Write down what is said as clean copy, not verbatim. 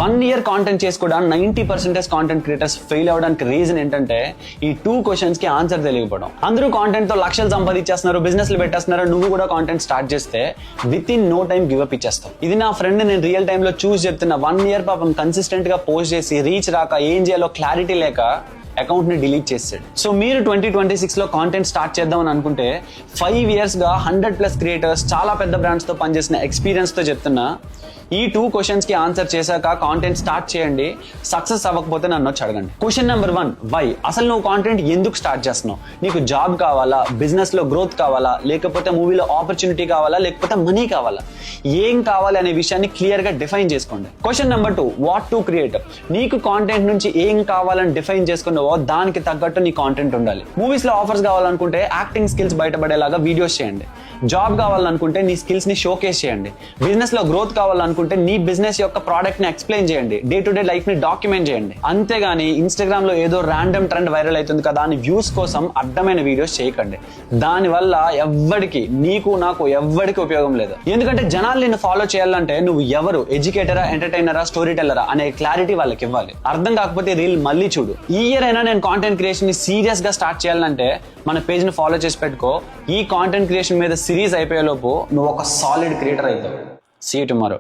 1 year content చేసి కూడా 90% content creators fail అవడానికి రీజన్ ఏంటంటే ఈ 2 క్వశ్చన్స్ కి ఆన్సర్ తెలియకపోవడం. అందరూ కాంటెంట్ తో లక్షలు సంపాదించేస్తున్నారు, బిజినెస్లు పెట్టేస్తున్నారు. నువ్వు కూడా కాంటెంట్ స్టార్ట్ చేస్తే within no time give up ఇచ్చేస్తావు. ఇది నా ఫ్రెండ్ నేను రియల్ టైమ్ లో చూసి చెప్తున్నా. 1 year పాపం కన్సిస్టెంట్ గా పోస్ట్ చేసి రీచ్ రాక ఏం చేయాలో క్లారిటీ లేక అకౌంట్ ని డిలీట్ చేసాడు. సో మీరు 2026 లో కాంటెంట్ స్టార్ట్ చేద్దాం అని అనుకుంటే 5 years గా 100+ క్రియేటర్స్ చాలా పెద్ద బ్రాండ్స్ తో పనిచేసిన ఎక్స్పీరియన్స్ తో చెప్తున్నా, ఈ 2 క్వశ్చన్స్ కి ఆన్సర్ చేశాక కాంటెంట్ స్టార్ట్ చేయండి. సక్సెస్ అవ్వకపోతే నన్ను వచ్చి అడగండి. Question number 1, why? అసలు నువ్వు కాంటెంట్ ఎందుకు స్టార్ట్ చేస్తున్నావు? నీకు జాబ్ కావాలా, బిజినెస్ లో గ్రోత్ కావాలా, లేకపోతే మూవీలో ఆపర్చునిటీ కావాలా, లేకపోతే మనీ కావాలా? ఏం కావాలి అనే విషయాన్ని క్లియర్ గా డిఫైన్ చేసుకోండి. Question number 2, what to create? నీకు కాంటెంట్ నుంచి ఏం కావాలని డిఫైన్ చేసుకున్నావో దానికి తగ్గట్టు నీ కాంటెంట్ ఉండాలి. మూవీస్ లో ఆఫర్స్ కావాలనుకుంటే యాక్టింగ్ స్కిల్స్ బయటపడేలాగా వీడియోస్ చేయండి. జాబ్ కావాలనుకుంటే నీ స్కిల్స్ ని షోకేస్ చేయండి. బిజినెస్ లో గ్రోత్ కావాలనుకుంటే నీ బిజినెస్ యొక్క ప్రోడక్ట్ ని ఎక్స్ప్లెయిన్ చేయండి. డే టు డే లైఫ్ ని డాక్యుమెంట్ చేయండి. అంతేగాని ఇన్స్టాగ్రామ్ లో ఏదో ర్యాండమ్ ట్రెండ్ వైరల్ అవుతుంది కదా అని వ్యూస్ కోసం అడ్డమైన వీడియోస్ చేయకండి. దానివల్ల ఎవ్వడికి, నీకు నాకు ఎవ్వడికి ఉపయోగం లేదు. ఎందుకంటే జనాలు నిన్ను ఫాలో చేయాలంటే నువ్వు ఎవరు, ఎడ్యుకేటరా, ఎంటర్టైనరా, స్టోరీ టెల్లరా అనే క్లారిటీ వాళ్ళకి ఇవ్వాలి. అర్థం కాకపోతే రీల్ మళ్ళీ చూడు. ఈ ఇయర్ అయినా నేను కాంటెంట్ క్రియేషన్ ని సీరియస్ గా స్టార్ట్ చేయాలంటే మన పేజ్ ని ఫాలో చేసి పెట్టుకో. ఈ కాంటెంట్ క్రియేషన్ మీద సిరీస్ అయిపోయేలోపు నువ్వు ఒక సాలిడ్ క్రియేటర్ అవుతావు. See you tomorrow.